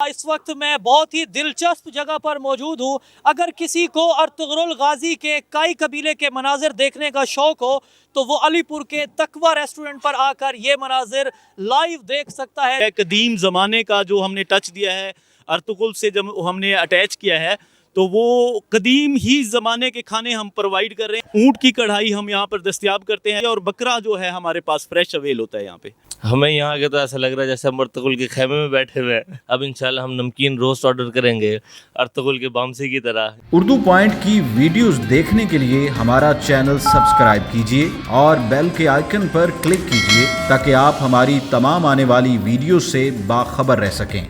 इस वक्त मैं बहुत ही दिलचस्प जगह पर मौजूद हूँ। अगर किसी को अर्तुगरुल गाजी के काई कबीले के मनाजिर देखने का शौक़ हो तो वो अलीपुर के तकवा रेस्टोरेंट पर आकर ये मनाजिर लाइव देख सकता है। कदीम ज़माने का जो हमने टच दिया है अर्तुगरुल से, जब हमने अटैच किया है तो वो कदीम ही ज़माने के खाने हम प्रोवाइड कर रहे हैं। ऊँट की कढ़ाई हम यहाँ पर दस्तयाब करते हैं और बकरा जो है हमारे पास फ्रेश अवेल होता है यहाँ पे। हमें यहाँ आके तो ऐसा लग रहा है जैसे हम अर्तुगरुल के खेमे में बैठे हुए हैं। अब इंशाल्लाह हम नमकीन रोस्ट ऑर्डर करेंगे अर्तुगरुल के बामसी की तरह। उर्दू पॉइंट की वीडियोस देखने के लिए हमारा चैनल सब्सक्राइब कीजिए और बेल के आइकन पर क्लिक कीजिए ताकि आप हमारी तमाम आने वाली वीडियो से बाखबर रह सकें।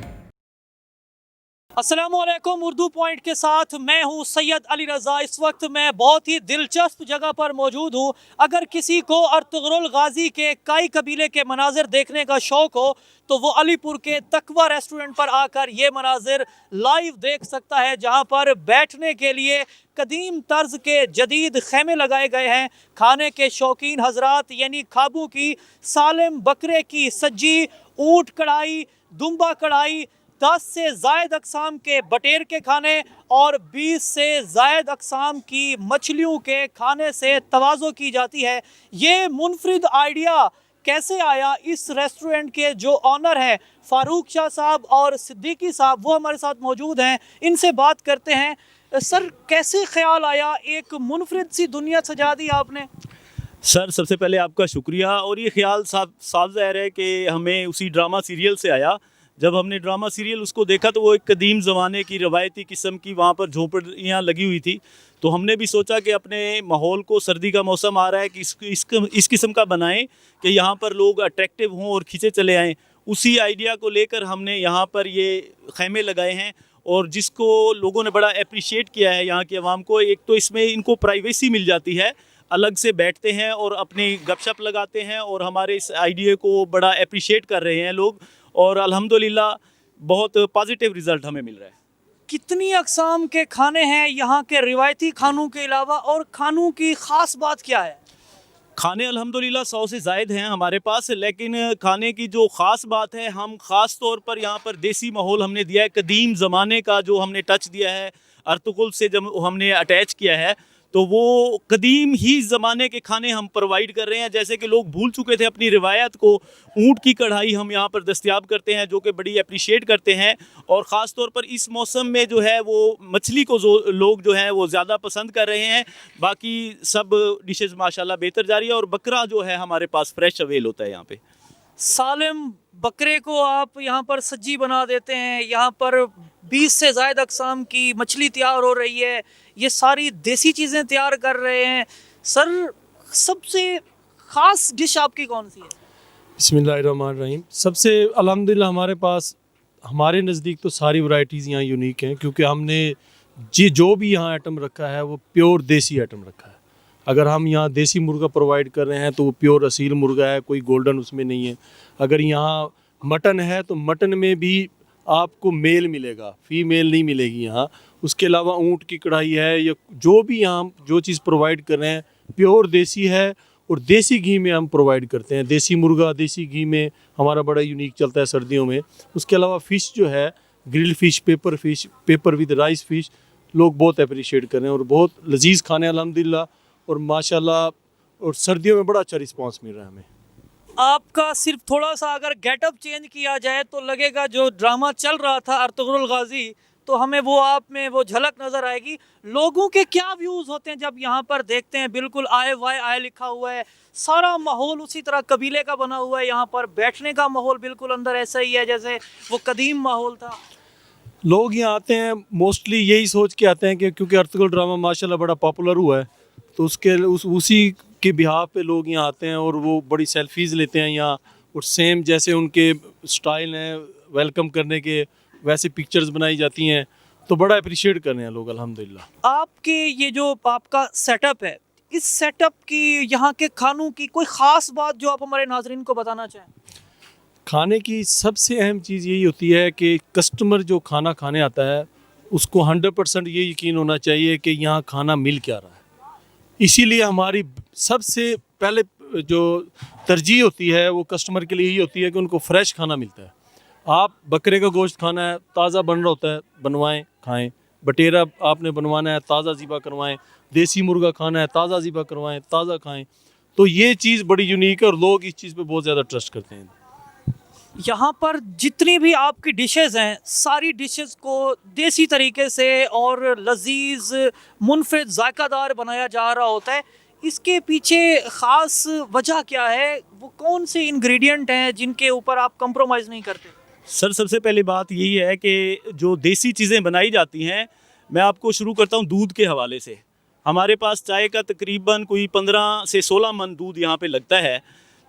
अस्सलामुअलैकुम, उर्दू पॉइंट के साथ मैं हूं सैयद अली रज़ा। इस वक्त मैं बहुत ही दिलचस्प जगह पर मौजूद हूं। अगर किसी को अर्तुगरुल गाजी के काई कबीले के मनाजिर देखने का शौक़ हो तो वो अलीपुर के तकवा रेस्टोरेंट पर आकर ये मनाजिर लाइव देख सकता है, जहां पर बैठने के लिए कदीम तर्ज के जदीद खेमे लगाए गए हैं। खाने के शौकीन हजरात यानी खाबू की, सालिम बकरे की सज्जी, ऊँट कढ़ाई, दुम्बा कढ़ाई, 10 से ज़ायद अक़साम के बटेर के खाने और 20 से ज़ायद अक़साम की मछलियों के खाने से तवाज़ो की जाती है। ये मुनफरिद आइडिया कैसे आया? इस रेस्टोरेंट के जो ऑनर हैं फ़ारूक शाह साहब और सिद्दीकी साहब, वो हमारे साथ मौजूद हैं। इनसे बात करते हैं। सर, कैसे ख़्याल आया, एक मुनफरिद सी दुनिया सजा दी आपने? सर, सबसे पहले आपका शुक्रिया। और ये ख्याल साफ ज़ाहिर है कि हमें उसी ड्रामा सीरियल से आया। जब हमने ड्रामा सीरियल उसको देखा तो वो एक कदीम ज़माने की रवायती किस्म की वहाँ पर झोंपड़ियाँ लगी हुई थी। तो हमने भी सोचा कि अपने माहौल को, सर्दी का मौसम आ रहा है, कि इस किस्म का बनाएं कि यहाँ पर लोग अट्रैक्टिव हों और खींचे चले आएँ। उसी आइडिया को लेकर हमने यहाँ पर ये खेमे लगाए हैं और जिसको लोगों ने बड़ा अप्रिशिएट किया है यहाँ की आवाम को। एक तो इसमें इनको प्राइवेसी मिल जाती है, अलग से बैठते हैं और अपनी गपशप लगाते हैं और हमारे इस आइडिया को बड़ा अप्रिशिएट कर रहे हैं लोग और अल्हम्दुलिल्लाह बहुत पॉजिटिव रिज़ल्ट हमें मिल रहा है। कितनी अक़साम के खाने हैं यहाँ के रिवायती खानों के अलावा, और खानों की ख़ास बात क्या है? खाने अल्हम्दुलिल्लाह 100 से ज़ायद हैं हमारे पास, लेकिन खाने की जो ख़ास बात है, हम ख़ास तौर पर यहाँ पर देसी माहौल हमने दिया है। कदीम ज़माने का जो हमने टच दिया है अर्तुगरुल से, जब हमने अटैच किया है तो वो कदीम ही ज़माने के खाने हम प्रोवाइड कर रहे हैं। जैसे कि लोग भूल चुके थे अपनी रिवायत को। ऊँट की कढ़ाई हम यहाँ पर दस्तयाब करते हैं जो कि बड़ी अप्रिशिएट करते हैं और ख़ास तौर पर इस मौसम में जो है वो मछली को लोग जो हैं वो ज़्यादा पसंद कर रहे हैं। बाकी सब डिशेज़ माशाल्लाह बेहतर जा रही है और बकरा जो है हमारे पास फ्रेश अवेल होता है यहाँ पे। सालिम बकरे को आप यहाँ पर सज्जी बना देते हैं। यहाँ पर 20 से ज़ायद अक़साम की मछली तैयार हो रही है। ये सारी देसी चीज़ें तैयार कर रहे हैं। सर, सबसे ख़ास डिश आपकी कौन सी है? बिस्मिल्लाहिर्रहमानिर्रहीम। सबसे अल्हम्दुलिल्लाह हमारे पास, हमारे नज़दीक तो सारी वैरायटीज़ यहाँ यूनिक हैं, क्योंकि हमने जो भी यहाँ आइटम रखा है वो प्योर देसी आइटम रखा है। अगर हम यहाँ देसी मुर्गा प्रोवाइड कर रहे हैं तो वो प्योर असील मुर्गा है, कोई गोल्डन उसमें नहीं है। अगर यहाँ मटन है तो मटन में भी आपको मेल मिलेगा, फीमेल नहीं मिलेगी यहाँ। उसके अलावा ऊँट की कढ़ाई है, या जो भी यहाँ जो चीज़ प्रोवाइड कर रहे हैं प्योर देसी है। और देसी घी में हम प्रोवाइड करते हैं। देसी मुर्गा देसी घी में हमारा बड़ा यूनिक चलता है सर्दियों में। उसके अलावा फ़िश जो है, grill fish, paper with rice fish, लोग बहुत अप्रिशिएट कर रहे हैं और बहुत लजीज़ खाने अल्हम्दुलिल्लाह। और माशाल्लाह, और सर्दियों में बड़ा अच्छा रिस्पांस मिल रहा है हमें। आपका सिर्फ थोड़ा सा अगर गेटअप चेंज किया जाए तो लगेगा जो ड्रामा चल रहा था अर्तुगरुल गाजी, तो हमें वो आप में वो झलक नज़र आएगी। लोगों के क्या व्यूज़ होते हैं जब यहाँ पर देखते हैं? बिल्कुल आय लिखा हुआ है, सारा माहौल उसी तरह कबीले का बना हुआ है। यहाँ पर बैठने का माहौल बिल्कुल अंदर ऐसा ही है जैसे वो कदीम माहौल था। लोग यहाँ आते हैं मोस्टली यही सोच के आते हैं कि क्योंकि अर्तुगरुल ड्रामा माशाल्लाह बड़ा पॉपुलर हुआ है, तो उसी के बिहाफ पे लोग यहाँ आते हैं और वो बड़ी सेल्फीज़ लेते हैं यहाँ। और सेम जैसे उनके स्टाइल हैं वेलकम करने के, वैसे पिक्चर्स बनाई जाती हैं, तो बड़ा अप्रिशिएट कर रहे हैं लोग अल्हम्दुलिल्लाह। आपके ये जो आपका सेटअप है, इस सेटअप की, यहाँ के खानों की कोई ख़ास बात जो आप हमारे नाज़रीन को बताना चाहें? खाने की सबसे अहम चीज़ यही होती है कि कस्टमर जो खाना खाने आता है उसको 100% ये यकीन होना चाहिए कि यहाँ खाना मिल क्या रहा है। इसीलिए हमारी सबसे पहले जो तरजीह होती है वो कस्टमर के लिए यही होती है कि उनको फ्रेश खाना मिलता है। आप बकरे का गोश्त खाना है, ताज़ा बन रहा होता है, बनवाएं खाएं। बटेरा आपने बनवाना है, ताज़ा ज़िबा करवाएं। देसी मुर्गा खाना है, ताज़ा ज़िबा करवाएं, ताज़ा खाएं। तो ये चीज़ बड़ी यूनिक है और लोग इस चीज़ पे बहुत ज़्यादा ट्रस्ट करते हैं। यहाँ पर जितनी भी आपकी डिशेस हैं, सारी डिशेस को देसी तरीके से और लजीज मुनफरिद जायकादार बनाया जा रहा होता है। इसके पीछे ख़ास वजह क्या है? वो कौन से इंग्रेडिएंट हैं जिनके ऊपर आप कंप्रोमाइज़ नहीं करते? सर सबसे पहली बात यही है कि जो देसी चीज़ें बनाई जाती हैं, मैं आपको शुरू करता हूँ दूध के हवाले से। हमारे पास चाय का तकरीबन कोई 15 से 16 मन दूध यहाँ पे लगता है,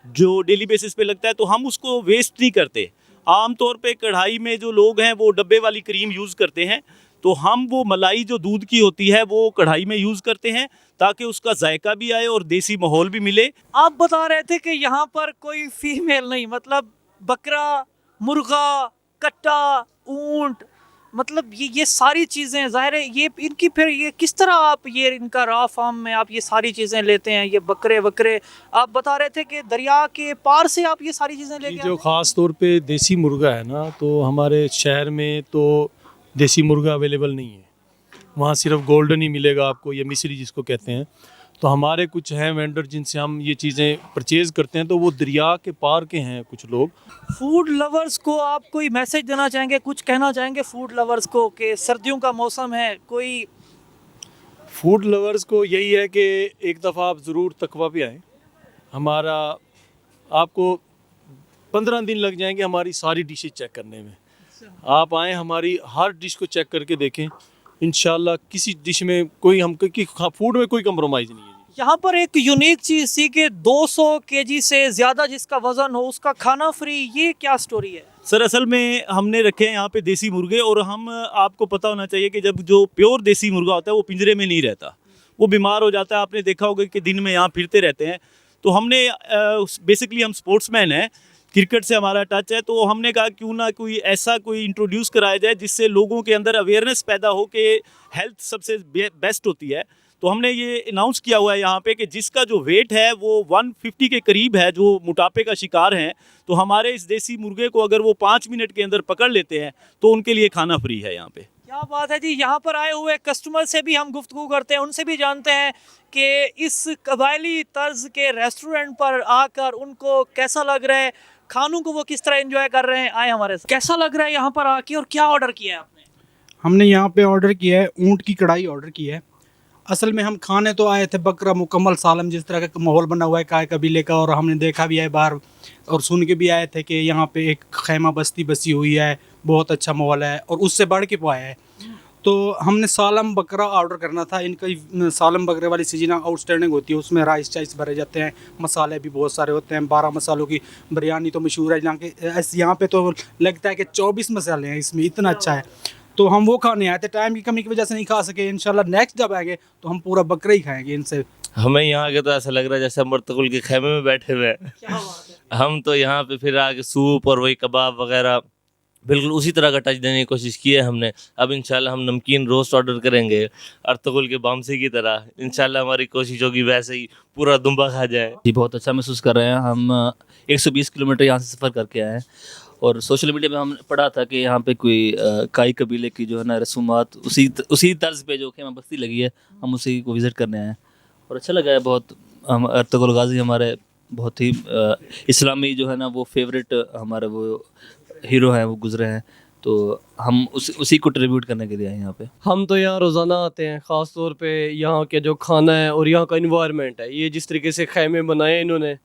जो डेली बेसिस पे लगता है। तो हम उसको वेस्ट नहीं करते। आम तौर पे कढ़ाई में जो लोग हैं वो डब्बे वाली क्रीम यूज़ करते हैं, तो हम वो मलाई जो दूध की होती है वो कढ़ाई में यूज़ करते हैं ताकि उसका जायका भी आए और देसी माहौल भी मिले। आप बता रहे थे कि यहाँ पर कोई फीमेल नहीं, मतलब बकरा, मुर्गा, कट्टा, ऊंट, मतलब ये सारी चीज़ें ज़ाहिर है ये इनकी फिर ये किस तरह आप ये इनका रॉ फार्म में आप ये सारी चीज़ें लेते हैं? ये बकरे वकरे आप बता रहे थे कि दरिया के पार से आप ये सारी चीज़ें लेके जो ख़ास तौर पे देसी मुर्गा है ना, तो हमारे शहर में तो देसी मुर्गा अवेलेबल नहीं है। वहाँ सिर्फ गोल्डन ही मिलेगा आपको, ये मिस्री जिसको कहते हैं। तो हमारे कुछ हैं वेंडर जिनसे हम ये चीज़ें परचेज़ करते हैं, तो वो दरिया के पार के हैं कुछ लोग। फूड लवर्स को आप कोई मैसेज देना चाहेंगे, कुछ कहना चाहेंगे फूड लवर्स को कि सर्दियों का मौसम है? कोई फूड लवर्स को यही है कि एक दफ़ा आप ज़रूर तकवा पे आएँ। हमारा आपको 15 दिन लग जाएंगे हमारी सारी डिशेज चेक करने में। आप आएँ, हमारी हर डिश को चेक करके देखें। इंशाल्लाह किसी डिश में कोई हम फूड में कोई कंप्रोमाइज़ नहीं है। यहाँ पर एक यूनिक चीज़ थी कि 200 केजी से ज़्यादा जिसका वज़न हो उसका खाना फ्री। ये क्या स्टोरी है? सर असल में हमने रखे हैं यहाँ पे देसी मुर्गे, और हम आपको पता होना चाहिए कि जब जो प्योर देसी मुर्गा होता है वो पिंजरे में नहीं रहता, वो बीमार हो जाता है। आपने देखा होगा कि दिन में यहाँ फिरते रहते हैं। तो हमने बेसिकली हम स्पोर्ट्समैन हैं, क्रिकेट से हमारा टच है, तो हमने कहा क्यों ना कोई ऐसा कोई इंट्रोड्यूस कराया जाए जिससे लोगों के अंदर अवेयरनेस पैदा हो कि हेल्थ सबसे बेस्ट होती है। तो हमने ये अनाउंस किया हुआ है यहाँ पे कि जिसका जो वेट है वो 150 के करीब है, जो मोटापे का शिकार हैं, तो हमारे इस देसी मुर्गे को अगर वो 5 मिनट के अंदर पकड़ लेते हैं तो उनके लिए खाना फ्री है यहाँ पे। क्या बात है जी। यहाँ पर आए हुए कस्टमर से भी हम गुफ्तगू करते हैं, उनसे भी जानते हैं कि इस कबायली तर्ज के रेस्टोरेंट पर आकर उनको कैसा लग रहा है, खानों को वो किस तरह एंजॉय कर रहे हैं। आए हमारे साथ। कैसा लग रहा है यहाँ पर आके और क्या ऑर्डर किया है आपने? हमने यहाँ पे ऑर्डर किया है ऊँट की कढ़ाई ऑर्डर की है। असल में हम खाने तो आए थे बकरा मुकम्मल सालम, जिस तरह का माहौल बना हुआ है काय कबीले का, और हमने देखा भी है बाहर और सुन के भी आए थे कि यहाँ पे एक खैमा बस्ती बसी हुई है, बहुत अच्छा माहौल है, और उससे बढ़ के पाया है। तो हमने सालम बकरा ऑर्डर करना था। इनका सालम बकरे वाली सीजन आउटस्टैंडिंग होती है, उसमें राइस चाइस भरे जाते हैं, मसाले भी बहुत सारे होते हैं। 12 मसालों की बिरयानी तो मशहूर है यहाँ पे तो लगता है कि 24 मसाले हैं इसमें, इतना अच्छा है। तो हम वो खाने आए थे, टाइम की कमी की वजह से नहीं खा सके। इंशाल्लाह नेक्स्ट जब आएंगे तो हम पूरा बकरा ही खाएंगे इनसे। हमें यहाँ आके तो ऐसा लग रहा है जैसे हम मर्तकुल के खेमे में बैठे हुए हैं। क्या बात है। हम तो यहाँ पे फिर आके सूप और वही कबाब वगैरह बिल्कुल उसी तरह का टच देने की कोशिश की है हमने। अब इंशाल्लाह हम नमकीन रोस्ट ऑर्डर करेंगे अर्तुगरुल के बामसी की तरह। इंशाल्लाह हमारी कोशिश होगी वैसे ही पूरा दुम्बा खा जाए। जी बहुत अच्छा महसूस कर रहे हैं। हम 120 किलोमीटर यहाँ से सफ़र करके आए हैं, और सोशल मीडिया में हमने पढ़ा था कि यहाँ पे कोई काई कबीले की जो है ना रसूमात उसी तर्ज पे जो खेमा बस्ती लगी है, हम उसी को विज़िट करने आए हैं और अच्छा लगा है बहुत। हम अर्तुगरुल गाजी हमारे बहुत ही इस्लामी जो है ना वो फेवरेट हमारे वो हीरो हैं, वो गुजरे हैं, तो हम उसी को ट्रिब्यूट करने के लिए आए यहाँ पे। हम तो यहाँ रोज़ाना आते हैं, ख़ास तौर पे यहाँ के जो खाना है और यहाँ का इन्वायरमेंट है, ये जिस तरीके से खैमे बनाए इन्होंने,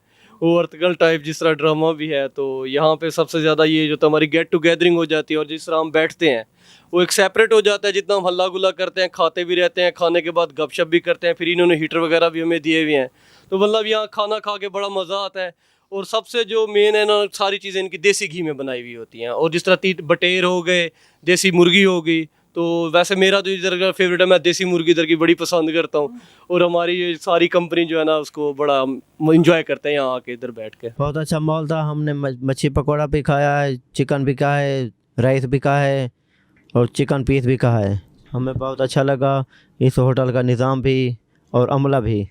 वो अर्तुगरुल टाइप जिस तरह ड्रामा भी है, तो यहाँ पे सबसे ज़्यादा ये जो तो हमारी गेट टू गैदरिंग हो जाती है और जिस तरह हम बैठते हैं वो एक सेपरेट हो जाता है। जितना हम हल्ला गुल्ला करते हैं, खाते भी रहते हैं, खाने के बाद गपशप भी करते हैं, फिर इन्होंने हीटर वगैरह भी हमें दिए हुए हैं, तो मतलब यहाँ खाना खा के बड़ा मज़ा आता है। और सबसे जो मेन है ना, सारी चीज़ें इनकी देसी घी में बनाई हुई होती हैं, और जिस तरह बटेर हो गए, देसी मुर्गी हो गई, तो वैसे मेरा तो इधर का फेवरेट है, मैं देसी मुर्गी इधर की बड़ी पसंद करता हूँ, और हमारी ये सारी कंपनी जो है ना उसको बड़ा इंजॉय करते हैं यहाँ आके इधर बैठ के। बहुत अच्छा माहौल था। हमने मच्छी पकौड़ा भी खाया है, चिकन भी खाया है, राइस भी खाया है और चिकन पीस भी खाया है। हमें बहुत अच्छा लगा। इस होटल का निज़ाम भी और अमला भी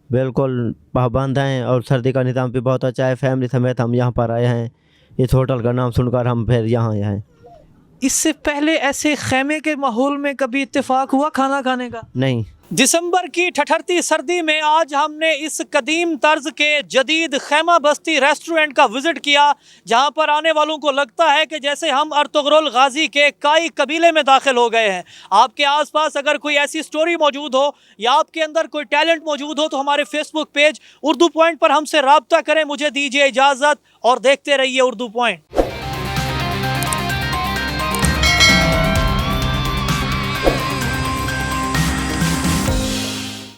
बिल्कुल पाबंद हैं, और सर्दी का निज़ाम भी बहुत अच्छा है। फैमिली समेत हम यहाँ पर आए हैं, इस होटल का नाम सुनकर हम फिर यहाँ आए। इससे पहले ऐसे खेमे के माहौल में कभी इत्तेफाक हुआ खाना खाने का? नहीं। दिसंबर की ठठरती सर्दी में आज हमने इस कदीम तर्ज के जदीद खैमा बस्ती रेस्टोरेंट का विजिट किया, जहां पर आने वालों को लगता है कि जैसे हम अर्तुगरुल गाजी के काई कबीले में दाखिल हो गए हैं। आपके आसपास अगर कोई ऐसी स्टोरी मौजूद हो या आपके अंदर कोई टैलेंट मौजूद हो तो हमारे फेसबुक पेज उर्दू पॉइंट पर हमसे रब्ता करें। मुझे दीजिए इजाज़त और देखते रहिए उर्दू पॉइंट।